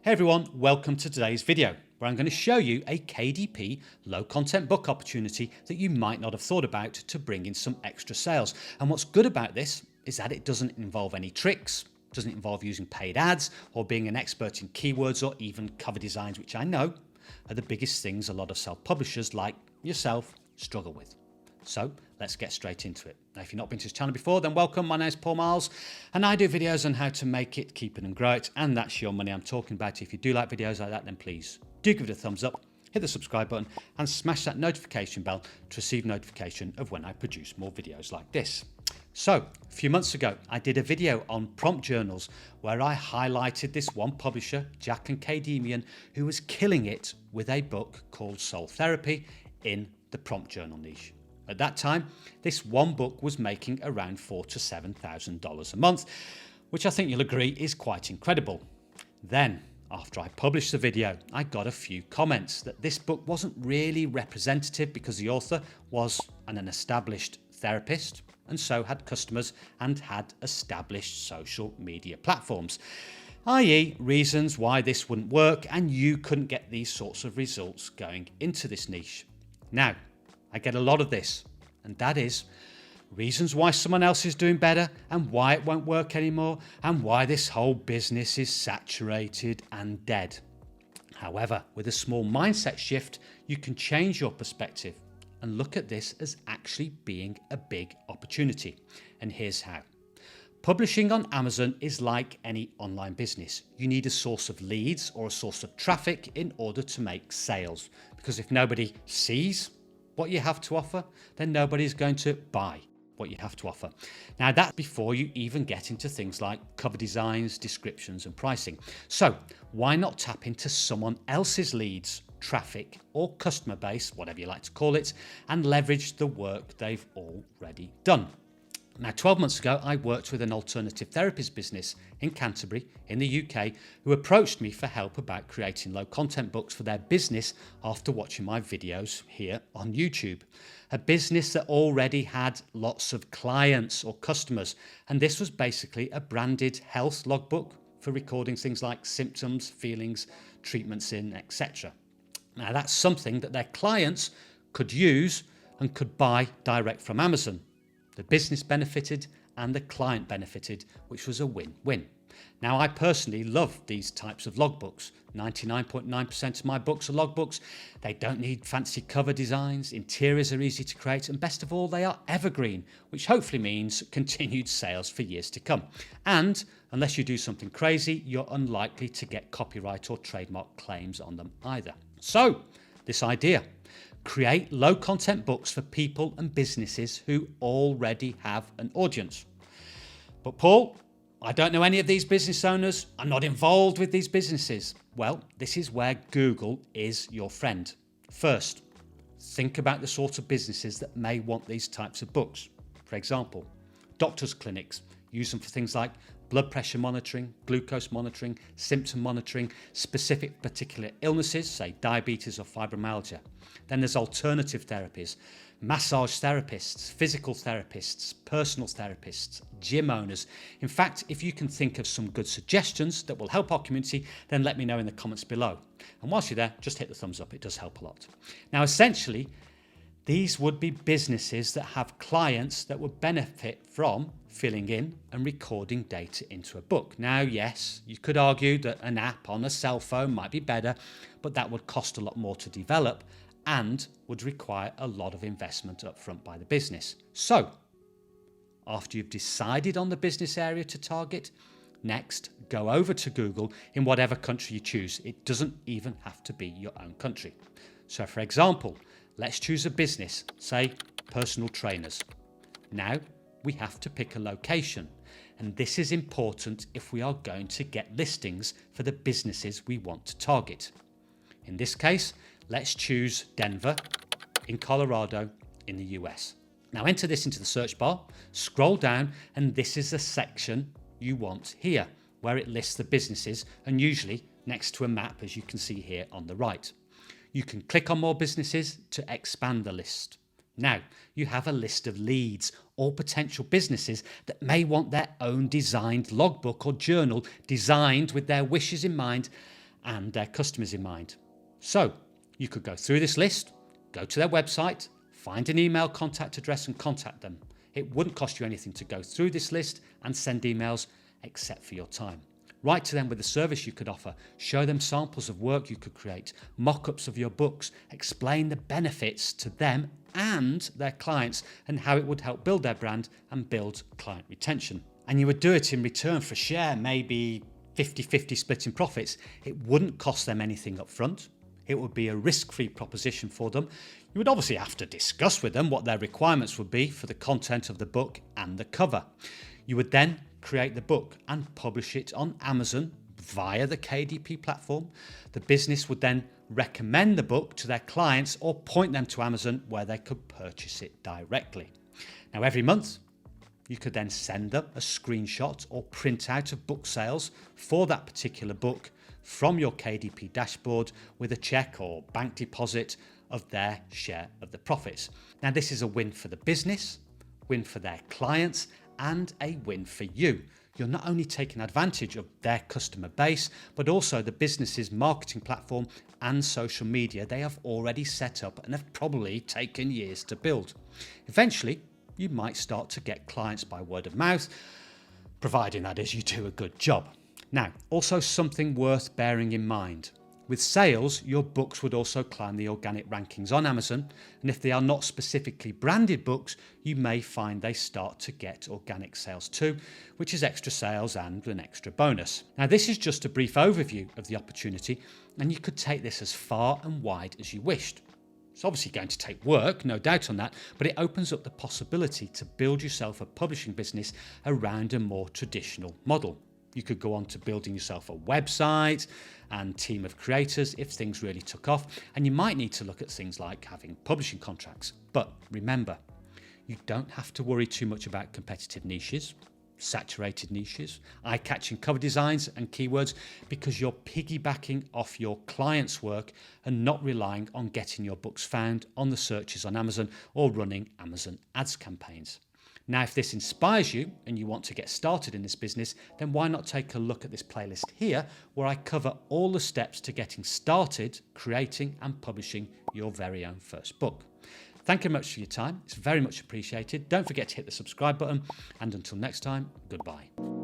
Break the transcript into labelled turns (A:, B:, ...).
A: Hey everyone, welcome to today's video where I'm going to show you a KDP low content book opportunity that you might not have thought about to bring in some extra sales. And what's good about this is that it doesn't involve any tricks, doesn't involve using paid ads or being an expert in keywords or even cover designs, which I know are the biggest things a lot of self-publishers like yourself struggle with. So let's get straight into it. Now, if you've not been to this channel before, then welcome. My name is Paul Marles and I do videos on how to make it, keep it and grow it. And that's your money I'm talking about. If you do like videos like that, then please do give it a thumbs up, hit the subscribe button and smash that notification bell to receive notification of when I produce more videos like this. So a few months ago, I did a video on prompt journals where I highlighted this one publisher, Jack and KDP, who was killing it with a book called Soul Therapy in the prompt journal niche. At that time, this one book was making around $4,000 to $7,000 a month, which I think you'll agree is quite incredible. Then, after I published the video, I got a few comments that this book wasn't really representative because the author was an established therapist and so had customers and had established social media platforms, i.e. reasons why this wouldn't work and you couldn't get these sorts of results going into this niche. Now, I get a lot of this, and that is reasons why someone else is doing better and why it won't work anymore and why this whole business is saturated and dead. However, with a small mindset shift, you can change your perspective and look at this as actually being a big opportunity. And here's how. Publishing on Amazon is like any online business. You need a source of leads or a source of traffic in order to make sales, because if nobody sees what you have to offer, then nobody's going to buy what you have to offer. Now that's before you even get into things like cover designs, descriptions and pricing. So why not tap into someone else's leads, traffic or customer base, whatever you like to call it, and leverage the work they've already done. Now, 12 months ago, I worked with an alternative therapist business in Canterbury in the UK who approached me for help about creating low content books for their business after watching my videos here on YouTube. A business that already had lots of clients or customers, and this was basically a branded health logbook for recording things like symptoms, feelings, treatments in, etc. Now, that's something that their clients could use and could buy direct from Amazon. The business benefited and the client benefited, which was a win-win. Now, I personally love these types of logbooks. 99.9% of my books are logbooks. They don't need fancy cover designs, interiors are easy to create, and best of all, they are evergreen, which hopefully means continued sales for years to come. And unless you do something crazy, you're unlikely to get copyright or trademark claims on them either. So, this idea. Create low content books for people and businesses who already have an audience. But Paul, I don't know any of these business owners. I'm not involved with these businesses. Well, this is where Google is your friend. First, think about the sort of businesses that may want these types of books. For example, doctors' clinics use them for things like blood pressure monitoring, glucose monitoring, symptom monitoring, specific particular illnesses, say diabetes or fibromyalgia. Then there's alternative therapies, massage therapists, physical therapists, personal therapists, gym owners. In fact, if you can think of some good suggestions that will help our community, then let me know in the comments below. And whilst you're there, just hit the thumbs up. It does help a lot. Now, essentially, these would be businesses that have clients that would benefit from filling in and recording data into a book. Now, yes, you could argue that an app on a cell phone might be better, but that would cost a lot more to develop and would require a lot of investment up front by the business. So, after you've decided on the business area to target, next, go over to Google in whatever country you choose. It doesn't even have to be your own country. So, for example, let's choose a business, say personal trainers. Now, we have to pick a location, and this is important if we are going to get listings for the businesses we want to target. In this case, let's choose Denver in Colorado in the US. Now enter this into the search bar, scroll down, and this is the section you want here, where it lists the businesses and usually next to a map, as you can see here on the right. You can click on more businesses to expand the list. Now, you have a list of leads or potential businesses that may want their own designed logbook or journal designed with their wishes in mind and their customers in mind. So you could go through this list, go to their website, find an email contact address and contact them. It wouldn't cost you anything to go through this list and send emails except for your time. Write to them with the service you could offer, show them samples of work you could create, mock-ups of your books, explain the benefits to them and their clients and how it would help build their brand and build client retention. And you would do it in return for a share, maybe 50-50 split in profits. It wouldn't cost them anything up front. It would be a risk-free proposition for them. You would obviously have to discuss with them what their requirements would be for the content of the book and the cover. You would then create the book and publish it on Amazon via the KDP platform. The business would then recommend the book to their clients or point them to Amazon where they could purchase it directly. Now, every month, you could then send them a screenshot or printout of book sales for that particular book from your KDP dashboard with a check or bank deposit of their share of the profits. Now, this is a win for the business, win for their clients, and a win for you. You're not only taking advantage of their customer base, but also the business's marketing platform and social media they have already set up and have probably taken years to build. Eventually, you might start to get clients by word of mouth, providing that is you do a good job. Now, also something worth bearing in mind. With sales, your books would also climb the organic rankings on Amazon, and if they are not specifically branded books, you may find they start to get organic sales too, which is extra sales and an extra bonus. Now, this is just a brief overview of the opportunity, and you could take this as far and wide as you wished. It's obviously going to take work, no doubt on that, but it opens up the possibility to build yourself a publishing business around a more traditional model. You could go on to building yourself a website and team of creators if things really took off, and you might need to look at things like having publishing contracts. But remember, you don't have to worry too much about competitive niches, saturated niches, eye-catching cover designs and keywords, because you're piggybacking off your clients' work and not relying on getting your books found on the searches on Amazon or running Amazon ads campaigns. Now, if this inspires you and you want to get started in this business, then why not take a look at this playlist here where I cover all the steps to getting started, creating and publishing your very own first book. Thank you much for your time. It's very much appreciated. Don't forget to hit the subscribe button, and until next time, goodbye.